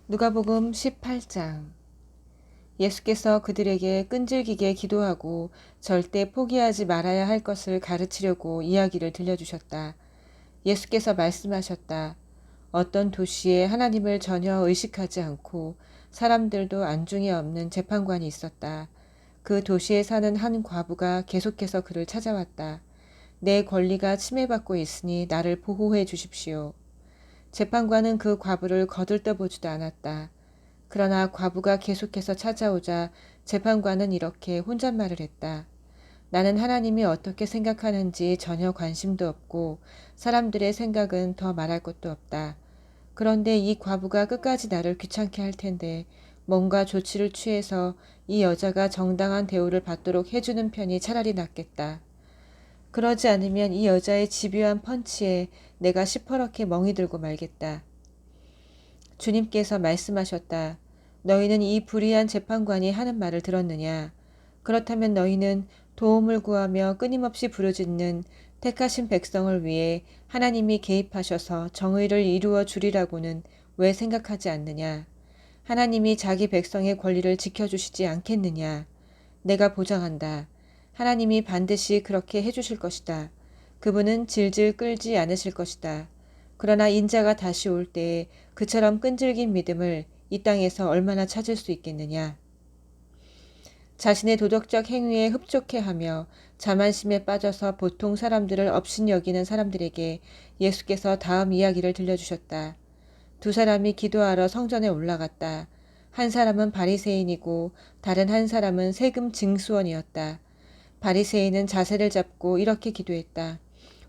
누가복음 18장. 예수께서 그들에게 끈질기게 기도하고 절대 포기하지 말아야 할 것을 가르치려고 이야기를 들려주셨다. 예수께서 말씀하셨다. 어떤 도시에 하나님을 전혀 의식하지 않고 사람들도 안중에 없는 재판관이 있었다. 그 도시에 사는 한 과부가 계속해서 그를 찾아왔다. 내 권리가 침해받고 있으니 나를 보호해 주십시오. 재판관은 그 과부를 거들떠보지도 않았다. 그러나 과부가 계속해서 찾아오자 재판관은 이렇게 혼잣말을 했다. 나는 하나님이 어떻게 생각하는지 전혀 관심도 없고 사람들의 생각은 더 말할 것도 없다. 그런데 이 과부가 끝까지 나를 귀찮게 할 텐데 뭔가 조치를 취해서 이 여자가 정당한 대우를 받도록 해주는 편이 차라리 낫겠다. 그러지 않으면 이 여자의 집요한 펀치에 내가 시퍼렇게 멍이 들고 말겠다. 주님께서 말씀하셨다. 너희는 이 불의한 재판관이 하는 말을 들었느냐? 그렇다면 너희는 도움을 구하며 끊임없이 부르짖는 택하신 백성을 위해 하나님이 개입하셔서 정의를 이루어 주리라고는 왜 생각하지 않느냐? 하나님이 자기 백성의 권리를 지켜주시지 않겠느냐? 내가 보장한다. 하나님이 반드시 그렇게 해주실 것이다. 그분은 질질 끌지 않으실 것이다. 그러나 인자가 다시 올 때에 그처럼 끈질긴 믿음을 이 땅에서 얼마나 찾을 수 있겠느냐. 자신의 도덕적 행위에 흡족해하며 자만심에 빠져서 보통 사람들을 업신여기는 사람들에게 예수께서 다음 이야기를 들려주셨다. 두 사람이 기도하러 성전에 올라갔다. 한 사람은 바리새인이고 다른 한 사람은 세금 징수원이었다. 바리새인은 자세를 잡고 이렇게 기도했다.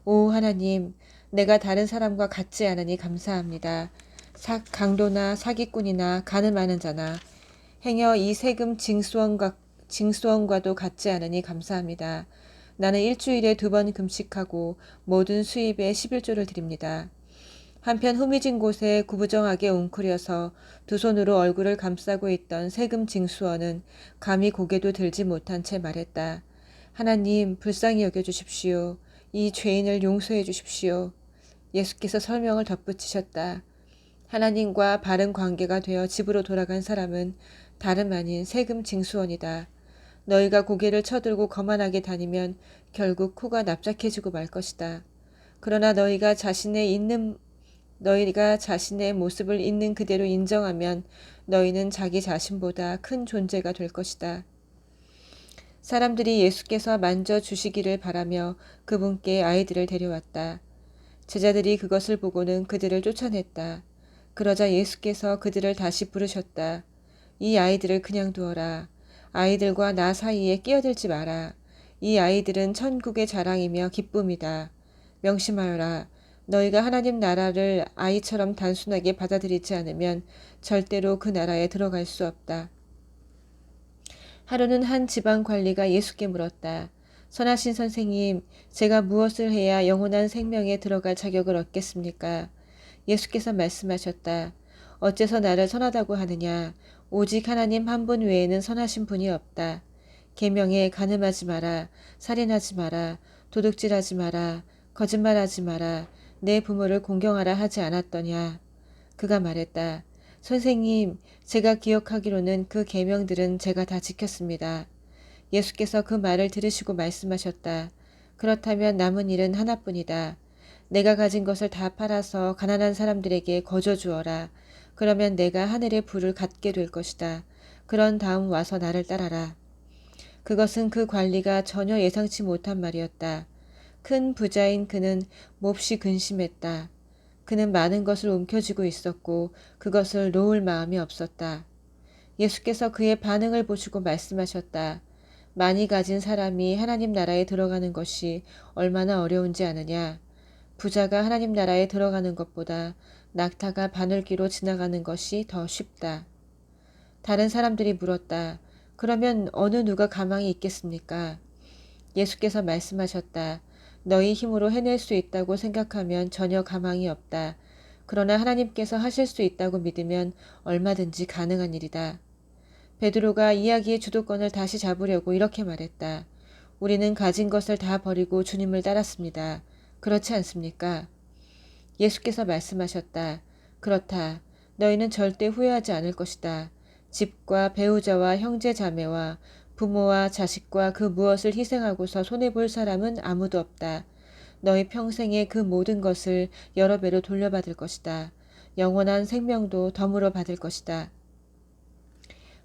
오 하나님, 내가 다른 사람과 같지 않으니 감사합니다. 강도나 사기꾼이나 가늠하는 자나 행여 이 세금 징수원과도 같지 않으니 감사합니다. 나는 일주일에 2번 금식하고 모든 수입의 11조를 드립니다. 한편 후미진 곳에 구부정하게 웅크려서 두 손으로 얼굴을 감싸고 있던 세금 징수원은 감히 고개도 들지 못한 채 말했다. 하나님, 불쌍히 여겨주십시오. 이 죄인을 용서해 주십시오. 예수께서 설명을 덧붙이셨다. 하나님과 바른 관계가 되어 집으로 돌아간 사람은 다름 아닌 세금 징수원이다. 너희가 고개를 쳐들고 거만하게 다니면 결국 코가 납작해지고 말 것이다. 그러나 너희가 자신의 모습을 있는 그대로 인정하면 너희는 자기 자신보다 큰 존재가 될 것이다. 사람들이 예수께서 만져주시기를 바라며 그분께 아이들을 데려왔다. 제자들이 그것을 보고는 그들을 쫓아냈다. 그러자 예수께서 그들을 다시 부르셨다. 이 아이들을 그냥 두어라. 아이들과 나 사이에 끼어들지 마라. 이 아이들은 천국의 자랑이며 기쁨이다. 명심하여라. 너희가 하나님 나라를 아이처럼 단순하게 받아들이지 않으면 절대로 그 나라에 들어갈 수 없다. 하루는 한 지방 관리가 예수께 물었다. 선하신 선생님, 제가 무엇을 해야 영원한 생명에 들어갈 자격을 얻겠습니까? 예수께서 말씀하셨다. 어째서 나를 선하다고 하느냐? 오직 하나님 한 분 외에는 선하신 분이 없다. 계명에 간음하지 마라, 살인하지 마라, 도둑질하지 마라, 거짓말하지 마라, 내 부모를 공경하라 하지 않았더냐? 그가 말했다. 선생님, 제가 기억하기로는 그 계명들은 제가 다 지켰습니다. 예수께서 그 말을 들으시고 말씀하셨다. 그렇다면 남은 일은 하나뿐이다. 내가 가진 것을 다 팔아서 가난한 사람들에게 거저 주어라. 그러면 내가 하늘의 불을 갖게 될 것이다. 그런 다음 와서 나를 따라라. 그것은 그 관리가 전혀 예상치 못한 말이었다. 큰 부자인 그는 몹시 근심했다. 그는 많은 것을 움켜쥐고 있었고 그것을 놓을 마음이 없었다. 예수께서 그의 반응을 보시고 말씀하셨다. 많이 가진 사람이 하나님 나라에 들어가는 것이 얼마나 어려운지 아느냐. 부자가 하나님 나라에 들어가는 것보다 낙타가 바늘귀로 지나가는 것이 더 쉽다. 다른 사람들이 물었다. 그러면 어느 누가 가망이 있겠습니까? 예수께서 말씀하셨다. 너희 힘으로 해낼 수 있다고 생각하면 전혀 가망이 없다. 그러나 하나님께서 하실 수 있다고 믿으면 얼마든지 가능한 일이다. 베드로가 이야기의 주도권을 다시 잡으려고 이렇게 말했다. 우리는 가진 것을 다 버리고 주님을 따랐습니다. 그렇지 않습니까? 예수께서 말씀하셨다. 그렇다. 너희는 절대 후회하지 않을 것이다. 집과 배우자와 형제 자매와 부모와 자식과 그 무엇을 희생하고서 손해볼 사람은 아무도 없다. 너희 평생에 그 모든 것을 여러 배로 돌려받을 것이다. 영원한 생명도 덤으로 받을 것이다.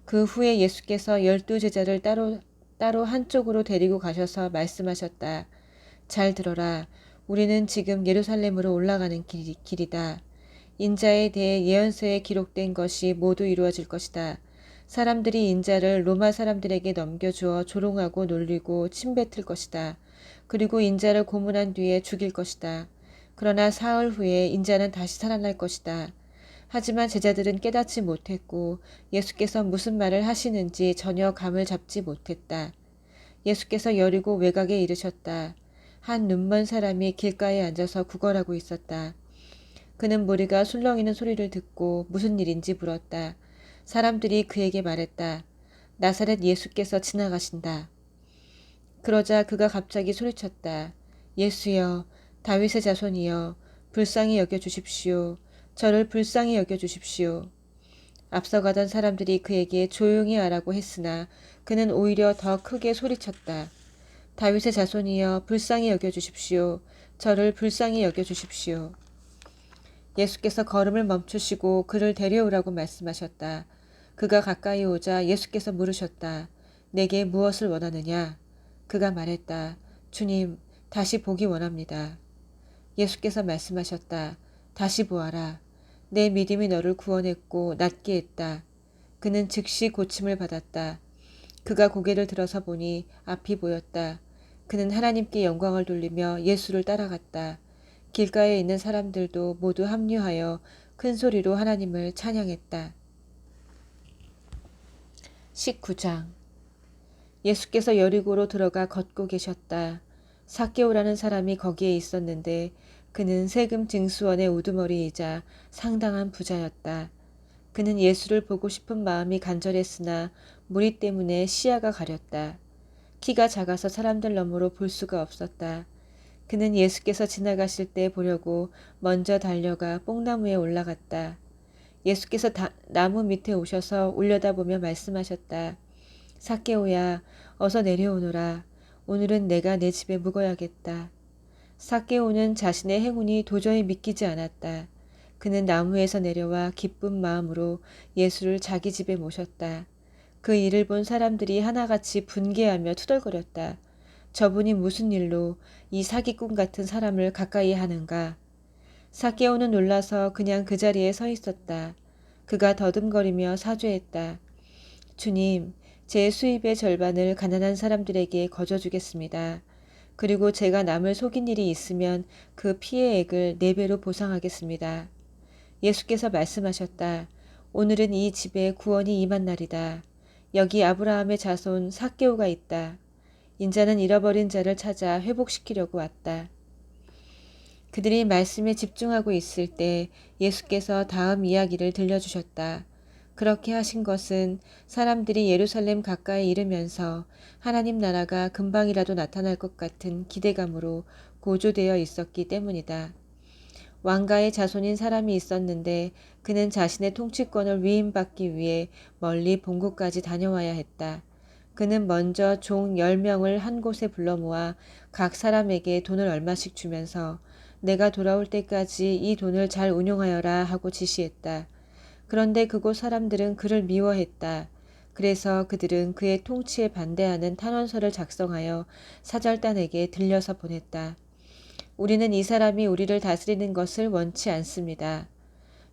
그 후에 예수께서 12제자를 따로 한쪽으로 데리고 가셔서 말씀하셨다. 잘 들어라. 우리는 지금 예루살렘으로 올라가는 길이다. 인자에 대해 예언서에 기록된 것이 모두 이루어질 것이다. 사람들이 인자를 로마 사람들에게 넘겨주어 조롱하고 놀리고 침뱉을 것이다. 그리고 인자를 고문한 뒤에 죽일 것이다. 그러나 사흘 후에 인자는 다시 살아날 것이다. 하지만 제자들은 깨닫지 못했고 예수께서 무슨 말을 하시는지 전혀 감을 잡지 못했다. 예수께서 여리고 외곽에 이르셨다. 한 눈먼 사람이 길가에 앉아서 구걸하고 있었다. 그는 무리가 술렁이는 소리를 듣고 무슨 일인지 물었다. 사람들이 그에게 말했다. 나사렛 예수께서 지나가신다. 그러자 그가 갑자기 소리쳤다. 예수여, 다윗의 자손이여, 불쌍히 여겨주십시오. 저를 불쌍히 여겨주십시오. 앞서가던 사람들이 그에게 조용히 하라고 했으나 그는 오히려 더 크게 소리쳤다. 다윗의 자손이여, 불쌍히 여겨주십시오. 저를 불쌍히 여겨주십시오. 예수께서 걸음을 멈추시고 그를 데려오라고 말씀하셨다. 그가 가까이 오자 예수께서 물으셨다. 내게 무엇을 원하느냐? 그가 말했다. 주님, 다시 보기 원합니다. 예수께서 말씀하셨다. 다시 보아라. 내 믿음이 너를 구원했고 낫게 했다. 그는 즉시 고침을 받았다. 그가 고개를 들어서 보니 앞이 보였다. 그는 하나님께 영광을 돌리며 예수를 따라갔다. 길가에 있는 사람들도 모두 합류하여 큰 소리로 하나님을 찬양했다. 19장. 예수께서 여리고로 들어가 걷고 계셨다. 삭개오라는 사람이 거기에 있었는데 그는 세금 징수원의 우두머리이자 상당한 부자였다. 그는 예수를 보고 싶은 마음이 간절했으나 무리 때문에 시야가 가렸다. 키가 작아서 사람들 너머로 볼 수가 없었다. 그는 예수께서 지나가실 때 보려고 먼저 달려가 뽕나무에 올라갔다. 예수께서 나무 밑에 오셔서 올려다보며 말씀하셨다. 삭개오야, 어서 내려오너라. 오늘은 내가 내 집에 묵어야겠다. 삭개오는 자신의 행운이 도저히 믿기지 않았다. 그는 나무에서 내려와 기쁜 마음으로 예수를 자기 집에 모셨다. 그 일을 본 사람들이 하나같이 분개하며 투덜거렸다. 저분이 무슨 일로 이 사기꾼 같은 사람을 가까이 하는가? 삭개오는 놀라서 그냥 그 자리에 서 있었다. 그가 더듬거리며 사죄했다. 주님, 제 수입의 절반을 가난한 사람들에게 거저주겠습니다. 그리고 제가 남을 속인 일이 있으면 그 피해액을 4배로 보상하겠습니다. 예수께서 말씀하셨다. 오늘은 이 집에 구원이 임한 날이다. 여기 아브라함의 자손 삭개오가 있다. 인자는 잃어버린 자를 찾아 회복시키려고 왔다. 그들이 말씀에 집중하고 있을 때 예수께서 다음 이야기를 들려주셨다. 그렇게 하신 것은 사람들이 예루살렘 가까이 이르면서 하나님 나라가 금방이라도 나타날 것 같은 기대감으로 고조되어 있었기 때문이다. 왕가의 자손인 사람이 있었는데 그는 자신의 통치권을 위임받기 위해 멀리 본국까지 다녀와야 했다. 그는 먼저 종 10명을 한 곳에 불러 모아 각 사람에게 돈을 얼마씩 주면서 내가 돌아올 때까지 이 돈을 잘 운용하여라 하고 지시했다. 그런데 그곳 사람들은 그를 미워했다. 그래서 그들은 그의 통치에 반대하는 탄원서를 작성하여 사절단에게 들려서 보냈다. 우리는 이 사람이 우리를 다스리는 것을 원치 않습니다.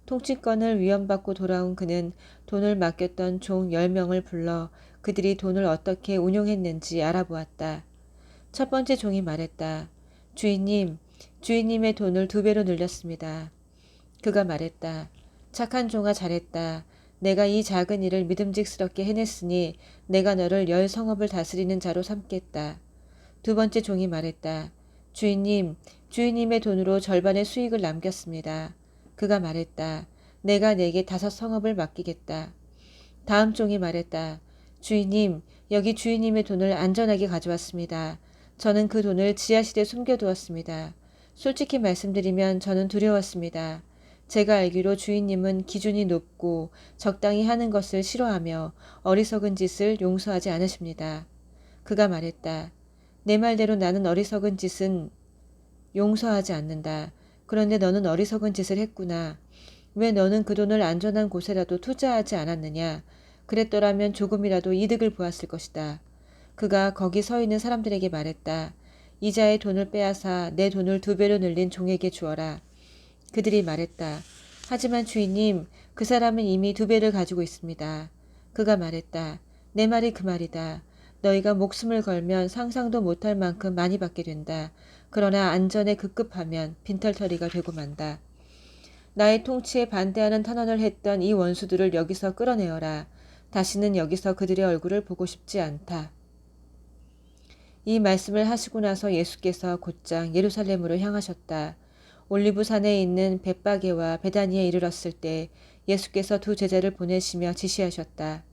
통치권을 위헌받고 돌아온 그는 돈을 맡겼던 종 10명을 불러 그들이 돈을 어떻게 운용했는지 알아보았다. 첫 번째 종이 말했다. 주인님, 주인님의 돈을 2배로 늘렸습니다. 그가 말했다. 착한 종아 잘했다. 내가 이 작은 일을 믿음직스럽게 해냈으니 내가 너를 10성읍을 다스리는 자로 삼겠다. 두 번째 종이 말했다. 주인님, 주인님의 돈으로 절반의 수익을 남겼습니다. 그가 말했다. 내가 내게 5성읍을 맡기겠다. 다음 종이 말했다. 주인님, 여기 주인님의 돈을 안전하게 가져왔습니다. 저는 그 돈을 지하실에 숨겨두었습니다. 솔직히 말씀드리면 저는 두려웠습니다. 제가 알기로 주인님은 기준이 높고 적당히 하는 것을 싫어하며 어리석은 짓을 용서하지 않으십니다. 그가 말했다. 내 말대로 나는 어리석은 짓은 용서하지 않는다. 그런데 너는 어리석은 짓을 했구나. 왜 너는 그 돈을 안전한 곳에라도 투자하지 않았느냐. 그랬더라면 조금이라도 이득을 보았을 것이다. 그가 거기 서 있는 사람들에게 말했다. 이자의 돈을 빼앗아 내 돈을 2배로 늘린 종에게 주어라. 그들이 말했다. 하지만 주인님, 그 사람은 이미 2배를 가지고 있습니다. 그가 말했다. 내 말이 그 말이다. 너희가 목숨을 걸면 상상도 못할 만큼 많이 받게 된다. 그러나 안전에 급급하면 빈털터리가 되고 만다. 나의 통치에 반대하는 탄원을 했던 이 원수들을 여기서 끌어내어라. 다시는 여기서 그들의 얼굴을 보고 싶지 않다. 이 말씀을 하시고 나서 예수께서 곧장 예루살렘으로 향하셨다. 올리브산에 있는 벳바게와 베다니에 이르렀을 때 예수께서 2 제자를 보내시며 지시하셨다.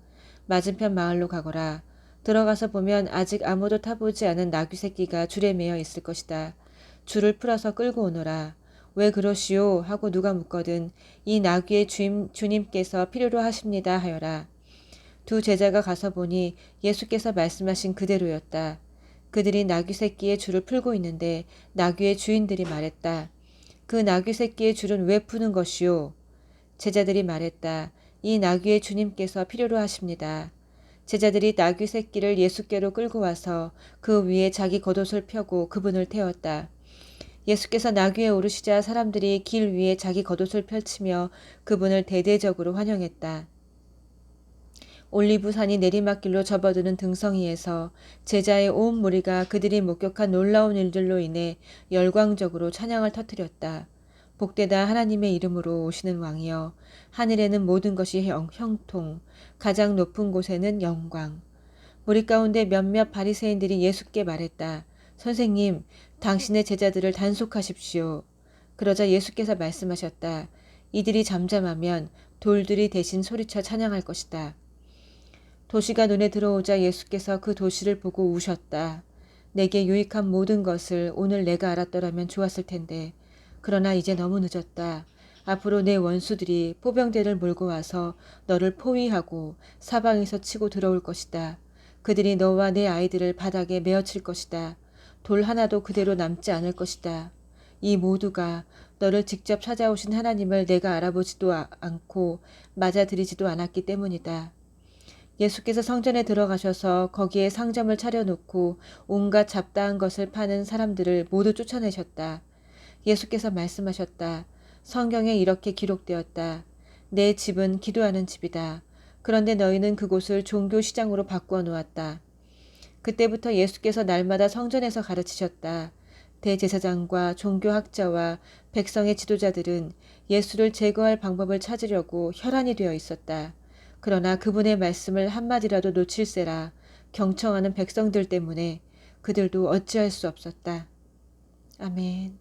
맞은편 마을로 가거라. 들어가서 보면 아직 아무도 타보지 않은 나귀 새끼가 줄에 매여 있을 것이다. 줄을 풀어서 끌고 오너라. 왜 그러시오? 하고 누가 묻거든 이 나귀의 주님께서 필요로 하십니다 하여라. 2 제자가 가서 보니 예수께서 말씀하신 그대로였다. 그들이 나귀 새끼의 줄을 풀고 있는데 나귀의 주인들이 말했다. 그 나귀 새끼의 줄은 왜 푸는 것이오? 제자들이 말했다. 이 나귀의 주님께서 필요로 하십니다. 제자들이 나귀 새끼를 예수께로 끌고 와서 그 위에 자기 겉옷을 펴고 그분을 태웠다. 예수께서 나귀에 오르시자 사람들이 길 위에 자기 겉옷을 펼치며 그분을 대대적으로 환영했다. 올리브산이 내리막길로 접어드는 등성이에서 제자의 온 무리가 그들이 목격한 놀라운 일들로 인해 열광적으로 찬양을 터뜨렸다. 복되다 하나님의 이름으로 오시는 왕이여, 하늘에는 모든 것이 형통, 가장 높은 곳에는 영광. 무리 가운데 몇몇 바리새인들이 예수께 말했다. 선생님, 당신의 제자들을 단속하십시오. 그러자 예수께서 말씀하셨다. 이들이 잠잠하면 돌들이 대신 소리쳐 찬양할 것이다. 도시가 눈에 들어오자 예수께서 그 도시를 보고 우셨다. 내게 유익한 모든 것을 오늘 내가 알았더라면 좋았을 텐데. 그러나 이제 너무 늦었다. 앞으로 내 원수들이 포병대를 몰고 와서 너를 포위하고 사방에서 치고 들어올 것이다. 그들이 너와 내 아이들을 바닥에 메어칠 것이다. 돌 하나도 그대로 남지 않을 것이다. 이 모두가 너를 직접 찾아오신 하나님을 내가 알아보지도 않고 맞아들이지도 않았기 때문이다. 예수께서 성전에 들어가셔서 거기에 상점을 차려놓고 온갖 잡다한 것을 파는 사람들을 모두 쫓아내셨다. 예수께서 말씀하셨다. 성경에 이렇게 기록되었다. 내 집은 기도하는 집이다. 그런데 너희는 그곳을 종교시장으로 바꾸어 놓았다. 그때부터 예수께서 날마다 성전에서 가르치셨다. 대제사장과 종교학자와 백성의 지도자들은 예수를 제거할 방법을 찾으려고 혈안이 되어 있었다. 그러나 그분의 말씀을 한마디라도 놓칠세라 경청하는 백성들 때문에 그들도 어찌할 수 없었다. 아멘.